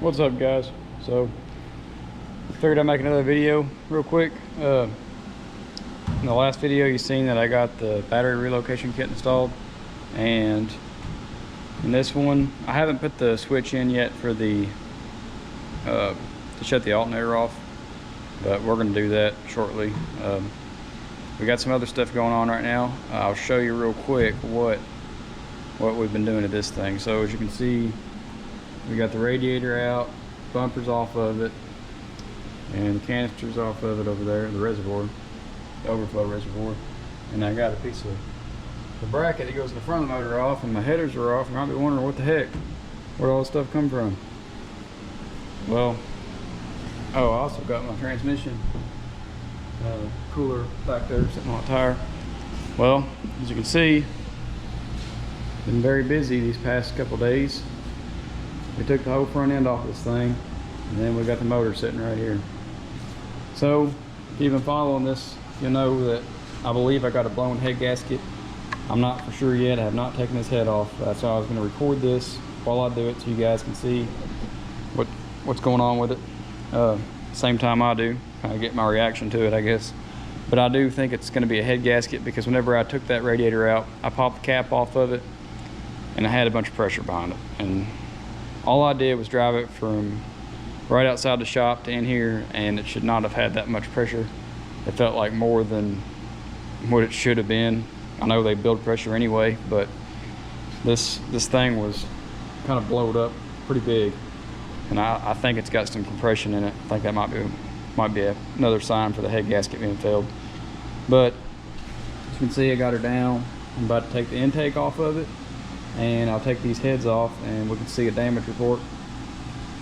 What's up, guys? So figured I'd make another video real quick. In the last video you seen that I got the battery relocation kit installed, and in this one I haven't put the switch in yet for the to shut the alternator off, but we're going to do that shortly. We got some other stuff going on right now. I'll show you real quick what we've been doing to this thing. So as you can see, we got the radiator out, bumpers off of it, and the canisters off of it over there, the reservoir, the overflow reservoir. And I got a piece of the bracket that goes in the front of the motor off, and my headers are off. You might be wondering what the heck, where'd all this stuff come from? Well, I also got my transmission cooler back there sitting on a tire. Well, as you can see, been very busy these past couple days. We took the whole front end off this thing, and then we got the motor sitting right here. So if you've been following this, you'll know that I believe I got a blown head gasket. I'm not for sure yet. I have not taken this head off. That's why I was going to record this while I do it, so you guys can see what's going on with it. Same time I do, kind of get my reaction to it, I guess. But I do think it's going to be a head gasket, because whenever I took that radiator out, I popped the cap off of it, and I had a bunch of pressure behind it. And all I did was drive it from right outside the shop to in here, and it should not have had that much pressure. It felt like more than what it should have been. I know they build pressure anyway, but this thing was kind of blowed up pretty big, and I think it's got some compression in it. I think that might be another sign for the head gasket being failed. But as you can see, I got her down. I'm about to take the intake off of it, and I'll take these heads off and we can see a damage report.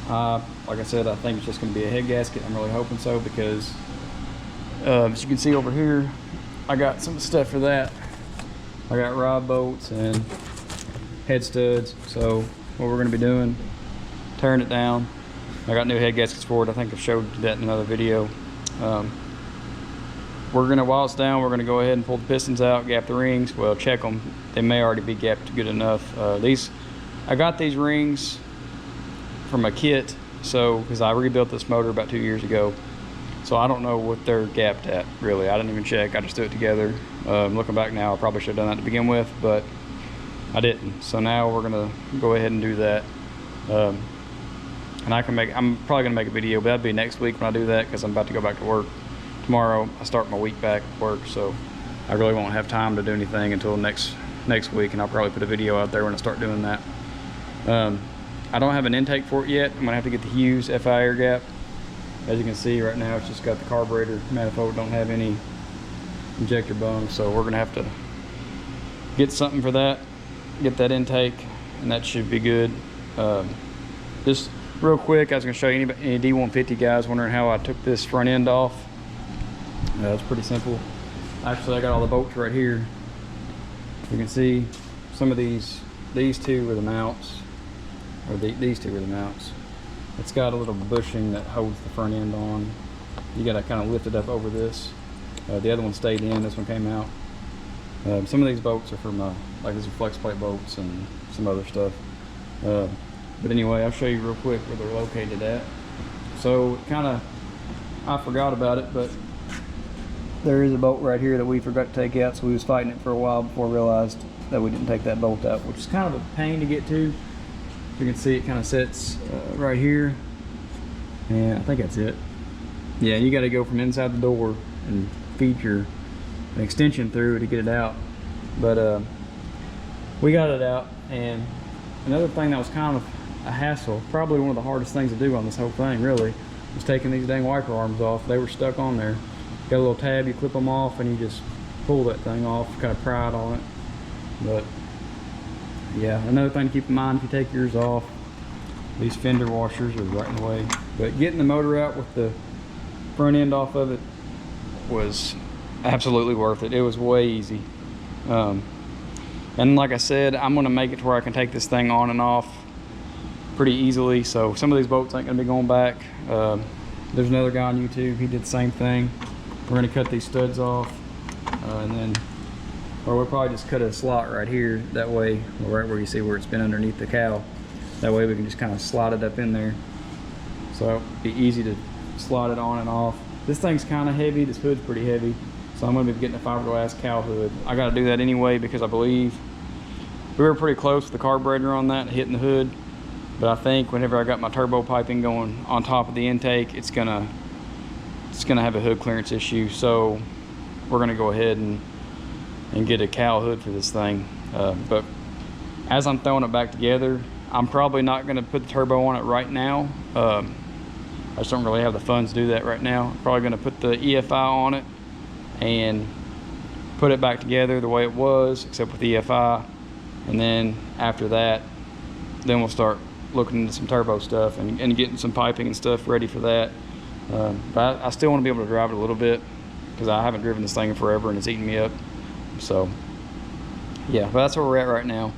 Like I said, I think it's just going to be a head gasket. I'm really hoping so, because as you can see over here, I got some stuff for that. I got rod bolts and head studs. So what we're going to be doing, tearing it down. I got new head gaskets for it. I think I showed that in another video. While it's down, we're gonna go ahead and pull the pistons out, gap the rings. Well, check them. They may already be gapped good enough. I got these rings from a kit, because I rebuilt this motor about 2 years ago. So I don't know what they're gapped at, really. I didn't even check. I just threw it together. Looking back now, I probably should have done that to begin with, but I didn't. So now we're gonna go ahead and do that. And I'm probably gonna make a video, but that'll be next week when I do that, because I'm about to go back to work. Tomorrow I start my week back at work, so I really won't have time to do anything until next week, and I'll probably put a video out there when I start doing that. I don't have an intake for it yet. I'm gonna have to get the Hughes FI air gap. As you can see right now, it's just got the carburetor manifold, don't have any injector bungs, so we're gonna have to get something for that, get that intake, and that should be good. Just real quick, I was gonna show you any D150 guys wondering how I took this front end off. It's pretty simple. Actually, I got all the bolts right here. You can see some of these two are the mounts, or these two are the mounts. It's got a little bushing that holds the front end on. You gotta kind of lift it up over this. The other one stayed in, this one came out. Some of these bolts are from, like these are flex plate bolts and some other stuff. But anyway, I'll show you real quick where they're located at. So I forgot about it, but there is a bolt right here that we forgot to take out, so we was fighting it for a while before we realized that we didn't take that bolt out, which is kind of a pain to get to. You can see it kind of sits right here, and I think that's it. Yeah, you got to go from inside the door and feed an extension through to get it out. But we got it out. And another thing that was kind of a hassle, probably one of the hardest things to do on this whole thing really, was taking these dang wiper arms off. They were stuck on there. Got a little tab, you clip them off and you just pull that thing off, kind of pry it on it. But yeah, another thing to keep in mind if you take yours off, these fender washers are right in the way. But getting the motor out with the front end off of it was absolutely worth it. It was way easy. And like I said, I'm gonna make it to where I can take this thing on and off pretty easily. So some of these bolts ain't gonna be going back. There's another guy on YouTube, he did the same thing. We're gonna cut these studs off, and then, or we'll probably just cut a slot right here. That way, right where you see where it's been underneath the cowl. That way we can just kind of slide it up in there. so it'd be easy to slide it on and off. This thing's kind of heavy. This hood's pretty heavy, so I'm going to be getting a fiberglass cowl hood. I got to do that anyway because I believe we were pretty close with the carburetor on that, hitting the hood. But I think whenever I got my turbo piping going on top of the intake, it's gonna have a hood clearance issue. So we're gonna go ahead and get a cowl hood for this thing. But as I'm throwing it back together, I'm probably not gonna put the turbo on it right now. I just don't really have the funds to do that right now. I'm probably gonna put the EFI on it and put it back together the way it was, except with the EFI. And then after that, then we'll start looking into some turbo stuff and getting some piping and stuff ready for that. But I still want to be able to drive it a little bit because I haven't driven this thing in forever and it's eating me up. So yeah, but that's where we're at right now.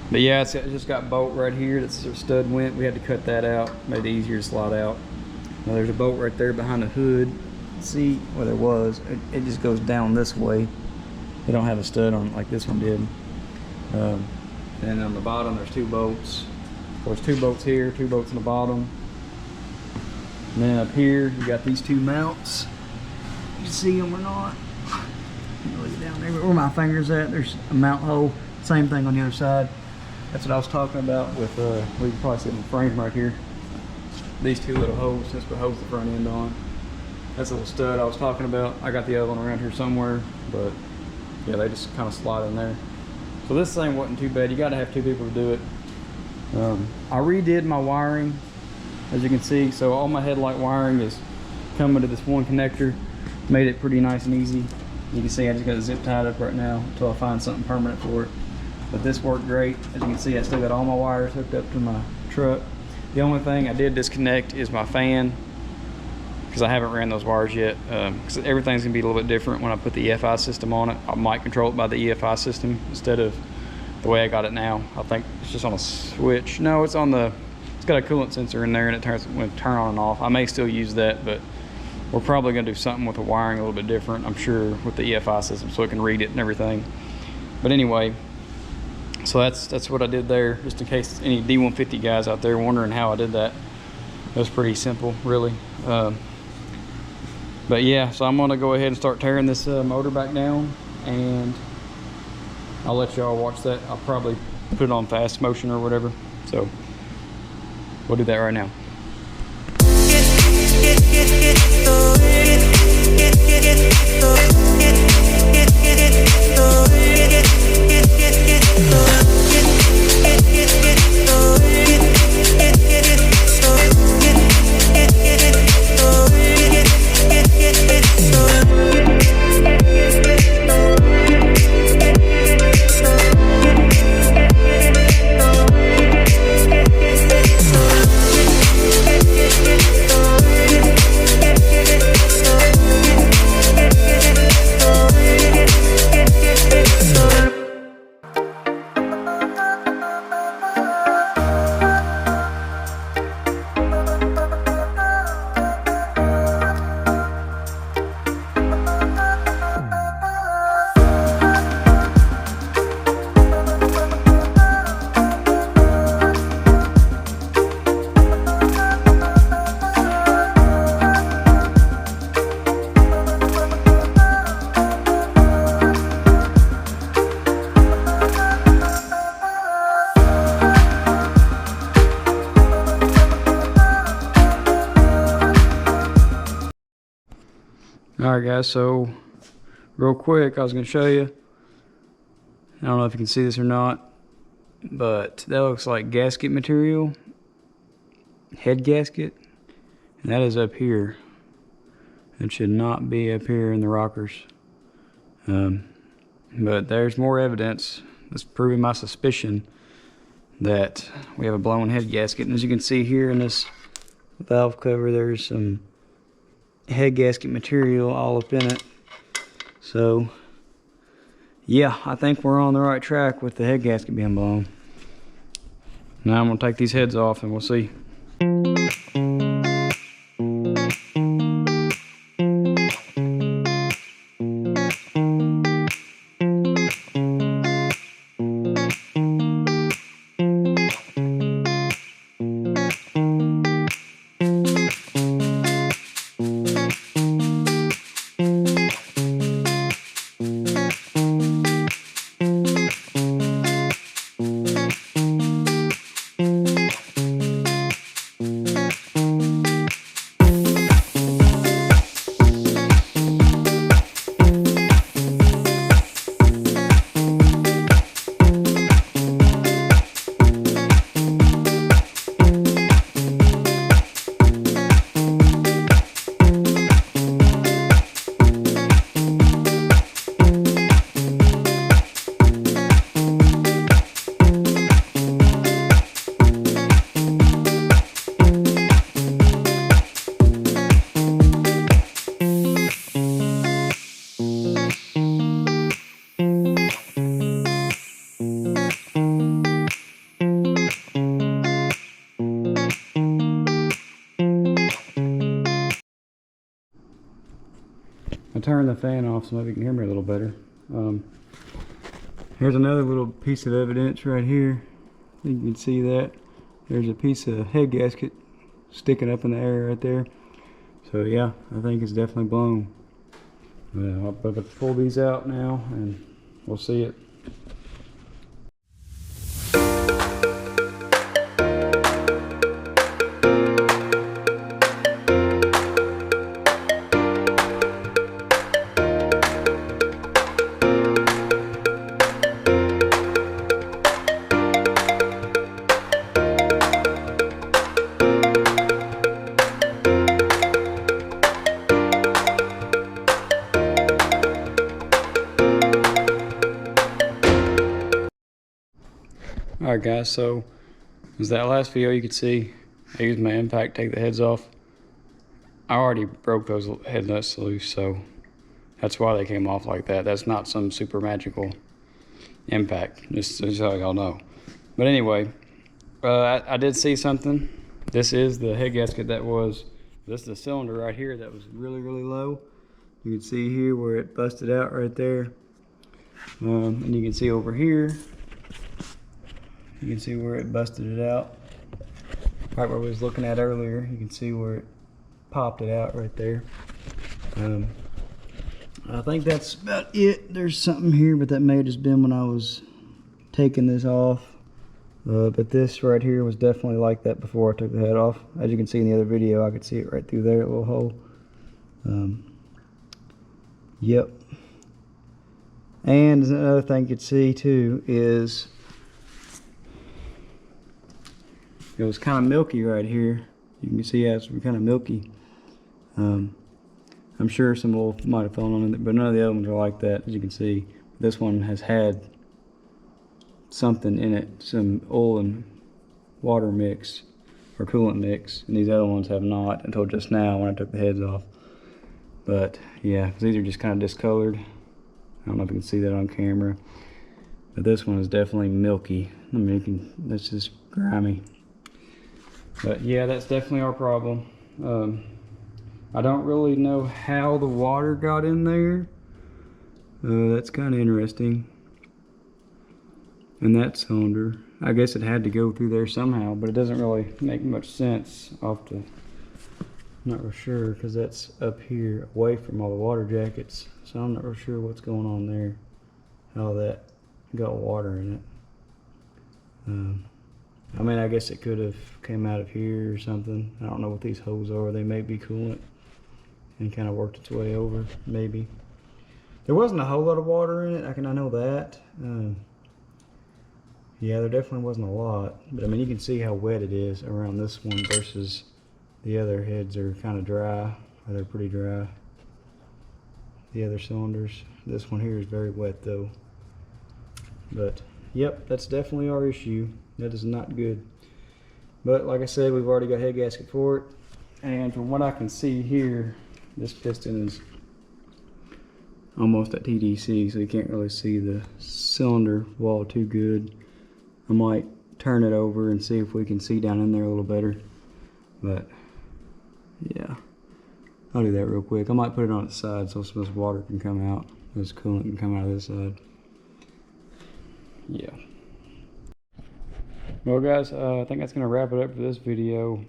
But yeah, it's just got a bolt right here. That's where the stud went. We had to cut that out, made it easier to slide out. Now there's a bolt right there behind the hood. See where there was, it just goes down this way. They don't have a stud on it like this one did. And on the bottom there's 2 bolts. There's 2 bolts here, 2 bolts on the bottom. And then up here you got these 2 mounts. You can see them or not? Look down there where my finger's at. There's a mount hole. Same thing on the other side. That's what I was talking about with we can probably see it in the frame right here. These 2 little holes, that's what holds the front end on. That's a little stud I was talking about. I got the other one around here somewhere, but yeah, they just kind of slide in there. So this thing wasn't too bad. You got to have 2 people to do it. I redid my wiring, as you can see. So all my headlight wiring is coming to this one connector. Made it pretty nice and easy. You can see I just got it zip tied up right now until I find something permanent for it. But this worked great. As you can see, I still got all my wires hooked up to my truck. The only thing I did disconnect is my fan, because I haven't ran those wires yet. Because everything's gonna be a little bit different when I put the EFI system on it. I might control it by the EFI system instead of the way I got it now. I think it's just on a switch. No, it's on the, it's got a coolant sensor in there and it turns when it turn on and off. I may still use that, but we're probably gonna do something with the wiring a little bit different, I'm sure, with the EFI system so it can read it and everything. But anyway, so that's what I did there, just in case any D150 guys out there wondering how I did that. It was pretty simple, really. But yeah, so I'm gonna go ahead and start tearing this motor back down, and I'll let y'all watch that. I'll probably put it on fast motion or whatever. So we'll do that right now. Alright guys, so real quick I was going to show you, I don't know if you can see this or not, but that looks like gasket material, head gasket, and that is up here. It should not be up here in the rockers, but there's more evidence that's proving my suspicion that we have a blown head gasket. And as you can see here in this valve cover, there's some head gasket material all up in it. So yeah, I think we're on the right track with the head gasket being blown. Now I'm gonna take these heads off and we'll see. turn the fan off so maybe you can hear me a little better. Here's another little piece of evidence right here. You can see that. There's a piece of head gasket sticking up in the air right there. So yeah, I think it's definitely blown. I'll pull these out now and we'll see it. Alright guys, so as that last video you could see, I used my impact to take the heads off. I already broke those head nuts loose, so that's why they came off like that. That's not some super magical impact, just so y'all know. But anyway, I did see something. This is the head gasket this is the cylinder right here that was really low. You can see here where it busted out right there. And you can see over here, you can see where it busted it out. Right where we was looking at earlier, you can see where it popped it out right there. I think that's about it. There's something here, but that may have just been when I was taking this off. But this right here was definitely like that before I took the head off. As you can see in the other video, I could see it right through there, a little hole. Yep. And another thing you could see too is it was kind of milky right here. You can see it's kind of milky. I'm sure some oil might have fallen on it, but none of the other ones are like that. As you can see, this one has had something in it, some oil and water mix or coolant mix, and these other ones have not until just now when I took the heads off. But yeah, these are just kind of discolored. I don't know if you can see that on camera, but this one is definitely milky. I mean, that's just grimy. But yeah, that's definitely our problem. I don't really know how the water got in there. That's kind of interesting. And that cylinder, I guess it had to go through there somehow, but it doesn't really make much sense. I'm not real sure, because that's up here away from all the water jackets. So I'm not real sure what's going on there, how that got water in it. I mean, I guess it could have came out of here or something. I don't know what these holes are. They may be coolant and kind of worked its way over, maybe. There wasn't a whole lot of water in it, I know that. Yeah, there definitely wasn't a lot, but I mean, you can see how wet it is around this one versus the other heads are kind of dry, or they're pretty dry. The other cylinders. This one here is very wet though. But yep, that's definitely our issue. That is not good. But like I said, we've already got head gasket for it. And from what I can see here, this piston is almost at TDC, so you can't really see the cylinder wall too good. I might turn it over and see if we can see down in there a little better. But yeah, I'll do that real quick. I might put it on its side so this water can come out, this coolant can come out of this side. Yeah. Well guys, I think that's gonna wrap it up for this video.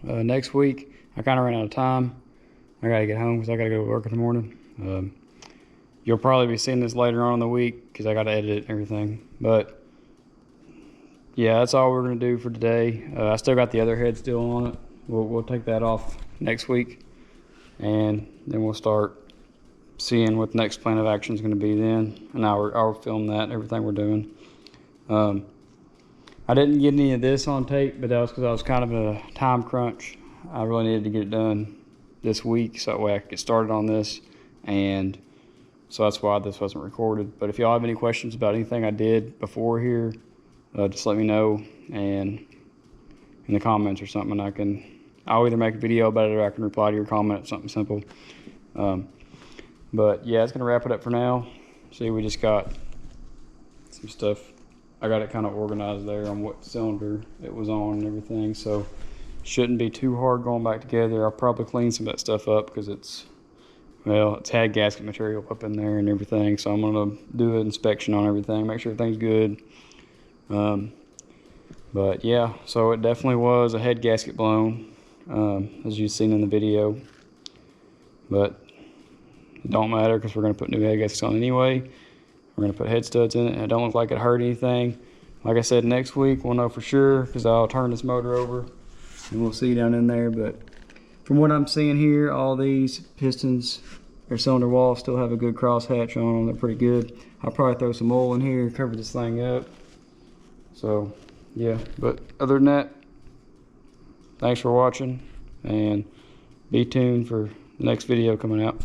Next week, I kind of ran out of time. I gotta get home because I gotta go to work in the morning. You'll probably be seeing this later on in the week because I gotta edit it and everything. But yeah, that's all we're gonna do for today. I still got the other head still on it. We'll take that off next week, and then we'll start seeing what the next plan of action is gonna be then. And I'll film that, everything we're doing. I didn't get any of this on tape, but that was because I was kind of in a time crunch. I really needed to get it done this week so that way I could get started on this, and so that's why this wasn't recorded. But if y'all have any questions about anything I did before here, just let me know and in the comments or something. I'll either make a video about it or I can reply to your comment, something simple. But yeah, it's gonna wrap it up for now. See, we just got some stuff. I got it kind of organized there on what cylinder it was on and everything, so shouldn't be too hard going back together. I'll probably clean some of that stuff up because it's well, it's had gasket material up in there and everything, so I'm gonna do an inspection on everything, make sure everything's good. But yeah, so it definitely was a head gasket blown, as you've seen in the video. But it don't matter because we're gonna put new head gaskets on anyway. We're gonna put head studs in it, and it don't look like it hurt anything. Like I said, next week we'll know for sure because I'll turn this motor over and we'll see down in there. But from what I'm seeing here, all these pistons or cylinder walls still have a good cross hatch on them. They're pretty good. I'll probably throw some oil in here, cover this thing up. So yeah, but other than that, thanks for watching and be tuned for the next video coming out.